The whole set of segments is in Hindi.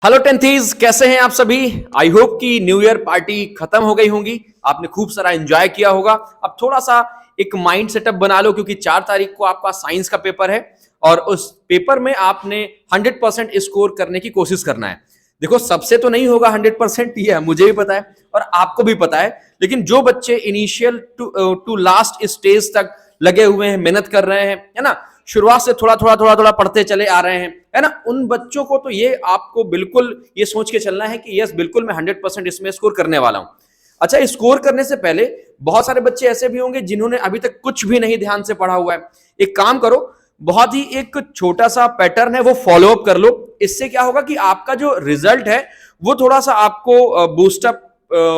हेलो टेंथीज, कैसे हैं आप सभी। आई होप कि न्यू ईयर पार्टी खत्म हो गई होंगी, आपने खूब सारा एंजॉय किया होगा। अब थोड़ा सा एक माइंड सेटअप बना लो, क्योंकि 4 तारीख को आपका साइंस का पेपर है और उस पेपर में आपने 100% स्कोर करने की कोशिश करना है। देखो, सबसे तो नहीं होगा 100%, ये मुझे भी पता है और आपको भी पता है, लेकिन जो बच्चे इनिशियल टू लास्ट स्टेज तक लगे हुए हैं, मेहनत कर रहे हैं, है ना, शुरुआत से थोड़ा थोड़ा थोड़ा थोड़ा पढ़ते चले आ रहे हैं, है ना, उन बच्चों को तो ये आपको बिल्कुल ये सोच के चलना है कि यस, बिल्कुल मैं 100% इसमें स्कोर करने वाला हूं। अच्छा, स्कोर करने से पहले बहुत सारे बच्चे ऐसे भी होंगे जिन्होंने अभी तक कुछ भी नहीं ध्यान से पढ़ा हुआ है। एक काम करो, बहुत ही एक छोटा सा पैटर्न है, वो फॉलो अप कर लो। इससे क्या होगा कि आपका जो रिजल्ट है वो थोड़ा सा आपको बूस्टअप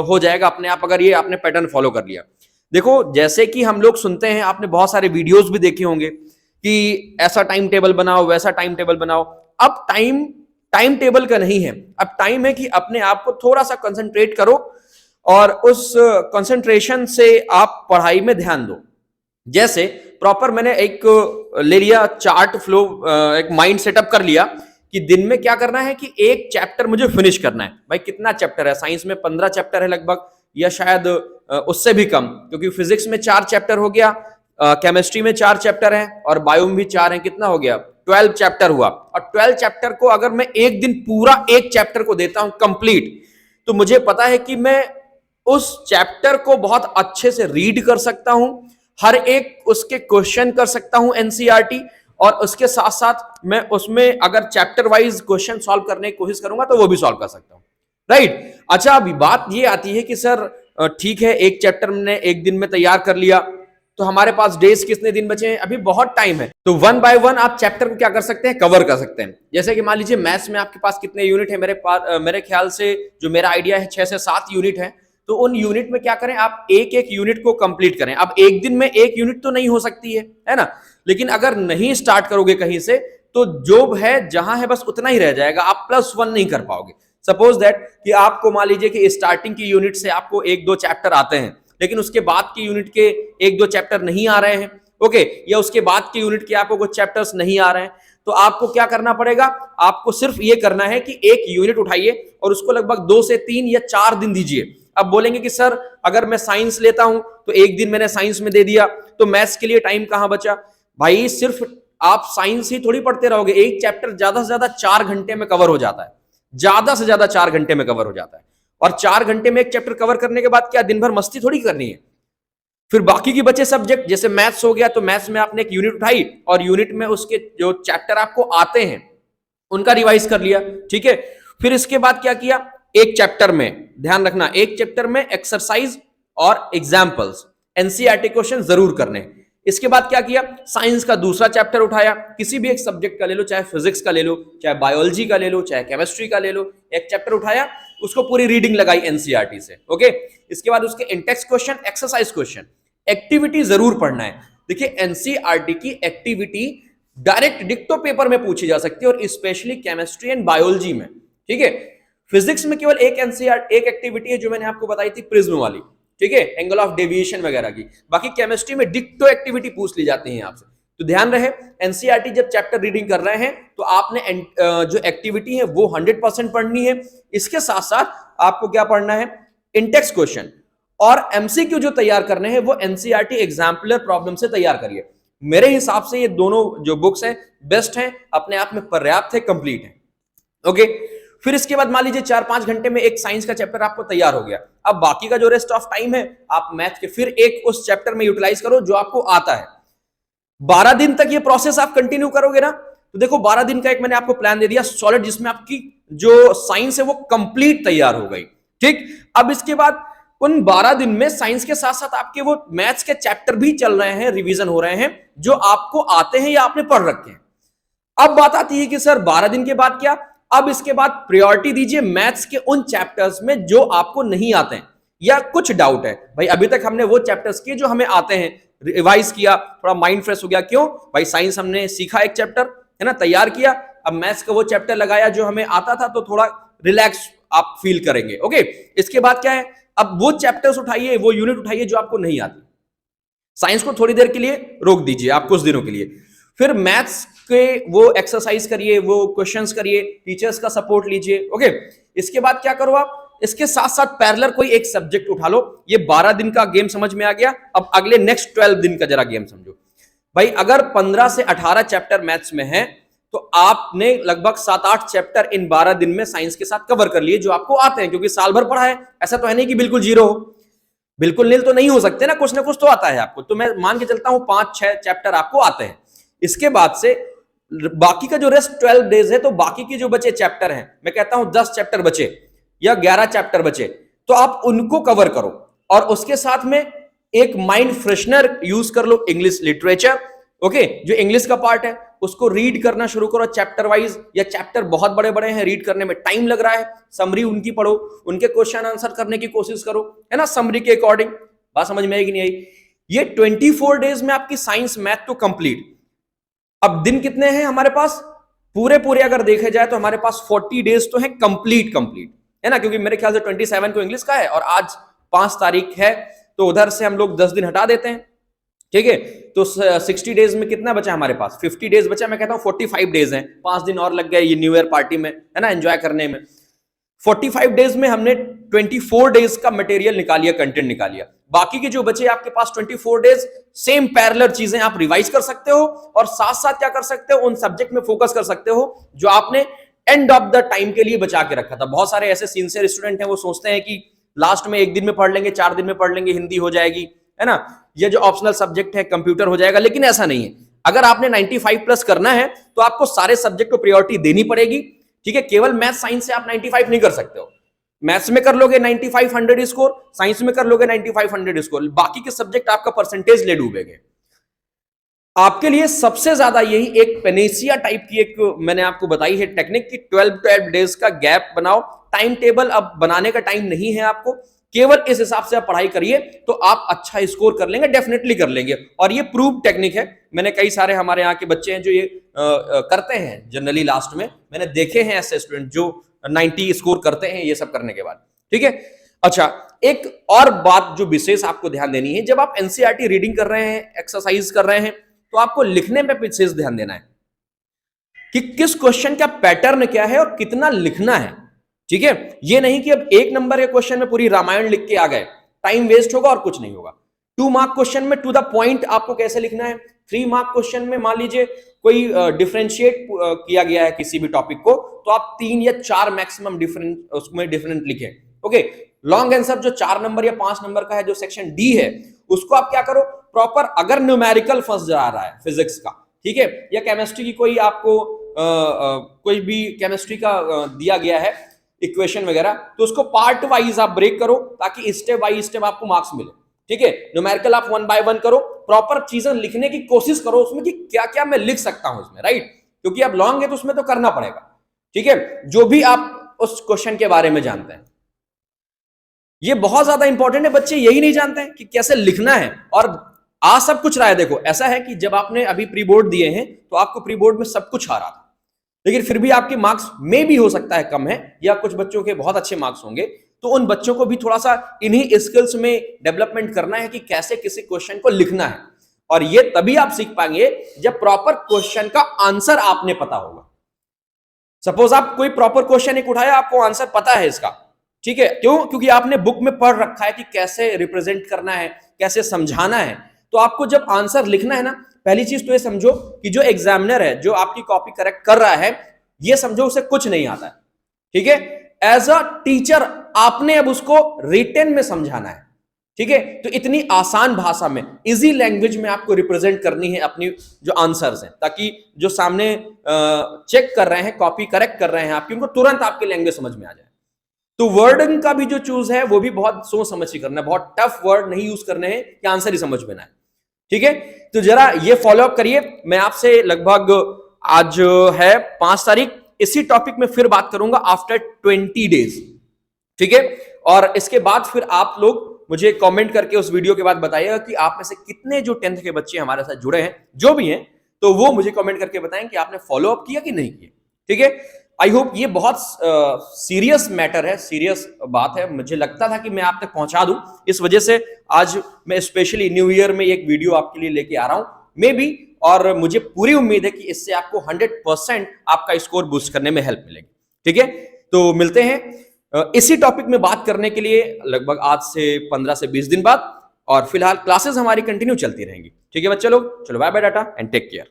हो जाएगा अपने आप, अगर ये आपने पैटर्न फॉलो कर लिया। देखो, जैसे कि हम लोग सुनते हैं, आपने बहुत सारे वीडियोस भी देखे होंगे कि ऐसा टाइम टेबल बनाओ, वैसा टाइम टेबल बनाओ। अब टाइम टेबल का नहीं है, अब टाइम है कि अपने आप को थोड़ा सा कंसंट्रेट करो और उस कंसंट्रेशन से आप पढ़ाई में ध्यान दो। जैसे प्रॉपर मैंने एक ले लिया चार्ट फ्लो, एक माइंड सेटअप कर लिया कि दिन में क्या करना है कि एक चैप्टर मुझे फिनिश करना है। भाई, कितना चैप्टर है साइंस में? 15 चैप्टर है लगभग, या शायद उससे भी कम, क्योंकि फिजिक्स में 4 चैप्टर हो गया, केमिस्ट्री में 4 चैप्टर हैं और बायो में भी 4 हैं। कितना हो गया? 12 चैप्टर हुआ। और 12 चैप्टर को अगर मैं एक दिन पूरा एक चैप्टर को देता हूं कंप्लीट, तो मुझे पता है कि मैं उस चैप्टर को बहुत अच्छे से रीड कर सकता हूं, हर एक उसके क्वेश्चन कर सकता हूं एनसीईआरटी, और उसके साथ साथ मैं उसमें अगर चैप्टर वाइज क्वेश्चन सॉल्व करने की कोशिश करूंगा तो वो भी सॉल्व कर सकता हूं। राइट। अच्छा, अभी बात ये आती है कि सर ठीक है, एक चैप्टर मैंने एक दिन में तैयार कर लिया, तो हमारे पास डेज कितने दिन बचे हैं? अभी बहुत टाइम है। तो 1 बाय 1 आप चैप्टर को क्या कर सकते हैं? कवर कर सकते हैं। जैसे कि मान लीजिए मैथ्स में आपके पास कितने यूनिट है? मेरे पास मेरे ख्याल से, जो मेरा आइडिया है, 6 से 7 यूनिट है। तो उन यूनिट में क्या करें, आप एक एक यूनिट को कंप्लीट करें। अब एक दिन में एक यूनिट तो नहीं हो सकती है ना, लेकिन अगर नहीं स्टार्ट करोगे कहीं से, तो जो है जहां है बस उतना ही रह जाएगा, आप +1 नहीं कर पाओगे। सपोज दैट कि आपको मान लीजिए कि स्टार्टिंग की यूनिट से आपको 1-2 चैप्टर आते हैं, लेकिन उसके बाद की यूनिट के 1-2 चैप्टर नहीं आ रहे हैं, ओके, या उसके बाद की यूनिट के आपको कुछ चैप्टर्स नहीं आ रहे हैं, तो आपको क्या करना पड़ेगा? आपको सिर्फ ये करना है कि एक यूनिट उठाइए और उसको लगभग 2 से 3 या 4 दिन दीजिए। अब बोलेंगे कि सर, अगर मैं साइंस लेता हूं तो एक दिन मैंने साइंस में दे दिया, तो मैथ्स के लिए टाइम कहां बचा? भाई, सिर्फ आप साइंस ही थोड़ी पढ़ते रहोगे। एक चैप्टर ज्यादा से ज्यादा 4 घंटे में कवर हो जाता है, ज्यादा से ज्यादा 4 घंटे में कवर हो जाता है। और 4 घंटे में एक चैप्टर कवर करने के बाद क्या दिन भर मस्ती थोड़ी करनी है? फिर बाकी की बचे सब्जेक्ट, जैसे मैथ्स हो गया, तो मैथ्स में आपने एक यूनिट उठाई और यूनिट में उसके जो चैप्टर आपको आते हैं उनका रिवाइज कर लिया, ठीक है। फिर इसके बाद क्या किया? एक चैप्टर में, ध्यान रखना, एक चैप्टर में एक्सरसाइज और एग्जाम्पल्स, एनसीईआरटी क्वेश्चन जरूर करने। इसके बाद क्या किया? साइंस का दूसरा चैप्टर उठाया, किसी भी एक सब्जेक्ट का ले लो, चाहे फिजिक्स का ले लो, चाहे बायोलॉजी का ले लो, चाहे केमिस्ट्री का ले लो, एक चैप्टर उठाया, उसको पूरी रीडिंग लगाई एनसीईआरटी से, ओके। इसके बाद उसके Intex question, exercise question, activity जरूर पढ़ना है। देखिए, एनसीईआरटी की एक्टिविटी डायरेक्ट डिक्टो पेपर में पूछी जा सकती है, और स्पेशली केमिस्ट्री एंड बायोलॉजी में, ठीक है। फिजिक्स में केवल एक एनसीईआरटी एक एक्टिविटी है जो मैंने आपको बताई थी, प्रिज्म वाली, ठीक है, एंगल ऑफ डेविएशन वगैरह की। बाकी केमिस्ट्री में डिक्टो एक्टिविटी पूछ ली जाती है आपसे। तो ध्यान रहे, एनसीईआरटी जब चैप्टर रीडिंग कर रहे हैं तो आपने जो एक्टिविटी है वो 100% पढ़नी है। इसके साथ साथ आपको क्या पढ़ना है? इंटेक्स क्वेश्चन और एमसीक्यू जो तैयार करने हैं वो एनसीईआरटी एग्जाम्पलर प्रॉब्लम से तैयार करिए। मेरे हिसाब से ये दोनों जो बुक्स हैं बेस्ट हैं, अपने आप में पर्याप्त है, कंप्लीट है, ओके। फिर इसके बाद मान लीजिए 4-5 घंटे में एक साइंस का चैप्टर आपको तैयार हो गया। अब बाकी का जो रेस्ट ऑफ टाइम है आप मैथ के फिर एक उस चैप्टर में यूटिलाइज करो जो आपको आता है। 12 दिन तक ये प्रोसेस आप कंटिन्यू करोगे ना, तो देखो 12 दिन का एक मैंने आपको प्लान दे दिया सॉलिड, जिसमें आपकी जो साइंस है वो कंप्लीट तैयार हो गई, ठीक। अब इसके बाद उन 12 दिन में साइंस के साथ साथ आपके वो मैथ्स के चैप्टर भी चल रहे हैं, रिवीजन हो रहे हैं, जो आपको आते हैं या आपने पढ़ रखे हैं। अब बात आती है कि सर 12 दिन के बाद क्या? अब इसके बाद प्रायोरिटी दीजिए मैथ्स के उन चैप्टर्स में जो आपको नहीं आते हैं या कुछ डाउट है। भाई, अभी तक हमने वो चैप्टर्स किए जो हमें आते हैं, रिवाइज किया, थोड़ा माइंड फ्रेश हो गया। क्यों भाई? साइंस हमने सीखा एक चैप्टर, है ना, तैयार किया, अब मैथ्स का वो चैप्टर लगाया जो हमें आता था, तो थोड़ा रिलैक्स आप फील करेंगे, ओके। इसके बाद क्या है? अब वो चैप्टर्स उठाइए, वो यूनिट उठाइए जो आपको नहीं आती। साइंस को थोड़ी देर के लिए रोक दीजिए आप, कुछ दिनों के लिए। फिर मैथ्स के वो एक्सरसाइज करिए, वो क्वेश्चंस करिए, टीचर्स का सपोर्ट लीजिए। ओके, इसके बाद क्या करो आप, इसके साथ साथ पैरेलल कोई एक सब्जेक्ट उठा लो। ये 12 दिन का गेम समझ में आ गया। अब अगले नेक्स्ट 12 दिन का जरा गेम समझो भाई। अगर 15 से 18 चैप्टर मैथ्स में है तो आपने लगभग 7-8 चैप्टर इन 12 दिन में साइंस के साथ कवर कर लिए जो आपको आते हैं, क्योंकि साल भर पढ़ा है। ऐसा तो है नहीं कि बिल्कुल जीरो हो, बिल्कुल नील तो नहीं हो सकते ना कुछ तो आता है आपको। तो मैं मान के चलता हूं 5-6 चैप्टर आपको आते हैं। इसके बाद से बाकी का जो रेस्ट 12 डेज है, तो बाकी के जो बचे चैप्टर हैं, मैं कहता हूं 10 चैप्टर बचे या 11 चैप्टर बचे, तो आप उनको कवर करो। और उसके साथ में एक माइंड फ्रेशनर यूज कर लो, इंग्लिश लिटरेचर। ओके, जो इंग्लिश का पार्ट है उसको रीड करना शुरू करो चैप्टर वाइज, या चैप्टर बहुत बड़े बड़े हैं, रीड करने में टाइम लग रहा है, समरी उनकी पढ़ो, उनके क्वेश्चन आंसर करने की कोशिश करो, है ना, समरी के अकॉर्डिंग। बात समझ में आएगी नहीं आई? ये 24 डेज में आपकी साइंस मैथ तो कंप्लीट। अब दिन कितने हैं हमारे पास? पूरे अगर देखे जाए तो हमारे पास 40 डेज तो है कंप्लीट, है ना, क्योंकि मेरे ख्याल से 27 को इंग्लिश का है और आज 5 तारीख है, तो उधर से हम लोग 10 दिन हटा देते हैं। ठीक है, तो 60 डेज में कितना बचा हमारे पास? 50 डेज बचा। मैं कहता हूं 45 डेज हैं, 5 दिन और लग गए ये न्यू ईयर पार्टी में, है ना, एंजॉय करने में। 45 डेज में हमने 24 डेज का मटेरियल निकाल लिया, कंटेंट निकाल लिया। बाकी के जो बचे आपके पास 24 डेज, सेम पैरेलल चीजें आप रिवाइज कर सकते हो और साथ साथ क्या कर सकते हो, उन सब्जेक्ट में फोकस कर सकते हो जो आपने एंड ऑफ द टाइम के लिए बचा के रखा था। बहुत सारे ऐसे सिंसियर स्टूडेंट हैं, वो सोचते हैं कि लास्ट में 1 दिन में पढ़ लेंगे, 4 दिन में पढ़ लेंगे, हिंदी हो जाएगी, है ना, ये जो ऑप्शनल सब्जेक्ट है कंप्यूटर हो जाएगा। लेकिन ऐसा नहीं है। अगर आपने 95 प्लस करना है तो आपको सारे सब्जेक्ट को प्रायोरिटी देनी पड़ेगी। ठीक है, केवल मैथ साइंस से आप 95 नहीं कर सकते हो। मैथ्स में कर लोगे 95 100 स्कोर, साइंस में कर लोगे 95 100 स्कोर, बाकी के सब्जेक्ट आपका परसेंटेज ले डूबेंगे। आपके लिए सबसे ज्यादा यही एक पेनेसिया टाइप की एक मैंने आपको बताई है टेक्निक की 12 डेज का गैप बनाओ। टाइम टेबल अब बनाने का टाइम नहीं है आपको, केवल इस हिसाब से आप पढ़ाई करिए तो आप अच्छा स्कोर कर लेंगे, डेफिनेटली कर लेंगे। और ये प्रूव टेक्निक है। मैंने कई सारे हमारे यहाँ के बच्चे हैं जो ये करते हैं जनरली लास्ट में, मैंने देखे हैं ऐसे स्टूडेंट जो 90 स्कोर करते हैं ये सब करने के बाद। ठीक है, अच्छा, एक और बात जो विशेष आपको ध्यान देनी है, जब आप एनसीईआरटी रीडिंग कर रहे हैं, एक्सरसाइज कर रहे हैं, तो आपको लिखने पे विशेष ध्यान देना है कि किस क्वेश्चन का पैटर्न क्या है और कितना लिखना है। ठीक है, ये नहीं कि अब 1 नंबर के क्वेश्चन में पूरी रामायण लिख के आ गए, टाइम वेस्ट होगा और कुछ नहीं होगा। 2 मार्क क्वेश्चन में टू द पॉइंट आपको कैसे लिखना है। 3 मार्क क्वेश्चन में मान लीजिए कोई डिफरेंशिएट किया गया है किसी भी टॉपिक को, तो आप 3 या 4 मैक्सिमम उसमें डिफरेंट लिखें। ओके, लॉन्ग आंसर जो 4 नंबर या 5 नंबर का है, जो सेक्शन डी है, उसको आप क्या करो, प्रॉपर, अगर न्यूमेरिकल फंस जा रहा है फिजिक्स का, ठीक है, या केमिस्ट्री की कोई आपको कोई भी केमिस्ट्री का दिया गया है इक्वेशन वगैरह, तो उसको पार्ट वाइज आप ब्रेक करो ताकि स्टेप बाय स्टेप आपको मार्क्स मिले। ठीक है, न्यूमेरिकल आप 1 बाय 1 करो, प्रॉपर चीजें लिखने की कोशिश करो उसमें कि क्या क्या मैं लिख सकता हूं इसमें, राइट, क्योंकि अब लॉन्ग है तो उसमें तो करना पड़ेगा। ठीक है, जो भी आप उस क्वेश्चन के बारे में जानते हैं, ये बहुत ज्यादा इंपॉर्टेंट है। बच्चे यही नहीं जानते हैं कि कैसे लिखना है, और आ सब कुछ रहा है। देखो, ऐसा है कि जब आपने अभी प्री बोर्ड दिए हैं तो आपको प्री बोर्ड में सब कुछ आ रहा था, लेकिन फिर भी आपके मार्क्स में भी हो सकता है कम है, या कुछ बच्चों के बहुत अच्छे मार्क्स होंगे। तो उन बच्चों को भी थोड़ा सा इन्हीं स्किल्स में डेवलपमेंट करना है कि कैसे किसी क्वेश्चन को लिखना है, और ये तभी आप सीख पाएंगे जब प्रॉपर क्वेश्चन का आंसर आपने पता होगा। सपोज आप कोई प्रॉपर क्वेश्चन एक उठाया, आपको आंसर पता है इसका, ठीक है, क्यों? क्योंकि आपने बुक में पढ़ रखा है कि कैसे रिप्रेजेंट करना है, कैसे समझाना है। तो आपको जब आंसर लिखना है ना, पहली चीज तो ये समझो कि जो एग्जामिनर है, जो आपकी कॉपी करेक्ट कर रहा है, ये समझो उसे कुछ नहीं आता है। ठीक है, एज अ टीचर आपने अब उसको रिटन में समझाना है। ठीक है, तो इतनी आसान भाषा में, इजी लैंग्वेज में आपको रिप्रेजेंट करनी है अपनी जो आंसर्स हैं, ताकि जो सामने चेक कर रहे हैं, कॉपी करेक्ट कर रहे हैं आपकी, उनको तुरंत आपकी लैंग्वेज समझ में आ जाए। तो वर्डिंग का भी जो चूज है वो भी बहुत सोच समझ के करना है, बहुत टफ वर्ड नहीं यूज करने हैं कि आंसर ही समझ में ना आए। ठीक है, तो जरा ये फॉलो अप करिए। मैं आपसे लगभग आज है 5 तारीख, इसी टॉपिक में फिर बात करूंगा आफ्टर 20 डेज। ठीक है, और इसके बाद फिर आप लोग मुझे कमेंट करके उस वीडियो के बाद बताइएगा कि आप में से कितने जो 10th के बच्चे हमारे साथ जुड़े हैं, जो भी हैं, तो वो मुझे कमेंट करके बताएं कि आपने फॉलो अप किया कि नहीं किया। ठीक है, आई होप ये बहुत सीरियस मैटर है, सीरियस बात है, मुझे लगता था कि मैं आप तक पहुंचा दूं, इस वजह से आज मैं स्पेशली न्यू ईयर में एक वीडियो आपके लिए लेके आ रहा हूं, मे बी और मुझे पूरी उम्मीद है कि इससे आपको 100% आपका स्कोर बूस्ट करने में हेल्प मिलेगी। ठीक है, तो मिलते हैं इसी टॉपिक में बात करने के लिए लगभग आज से 15 से 20 दिन बाद, और फिलहाल क्लासेस हमारी कंटिन्यू चलती रहेंगी। ठीक है बच्चे लोग, चलो bye bye tata and take care.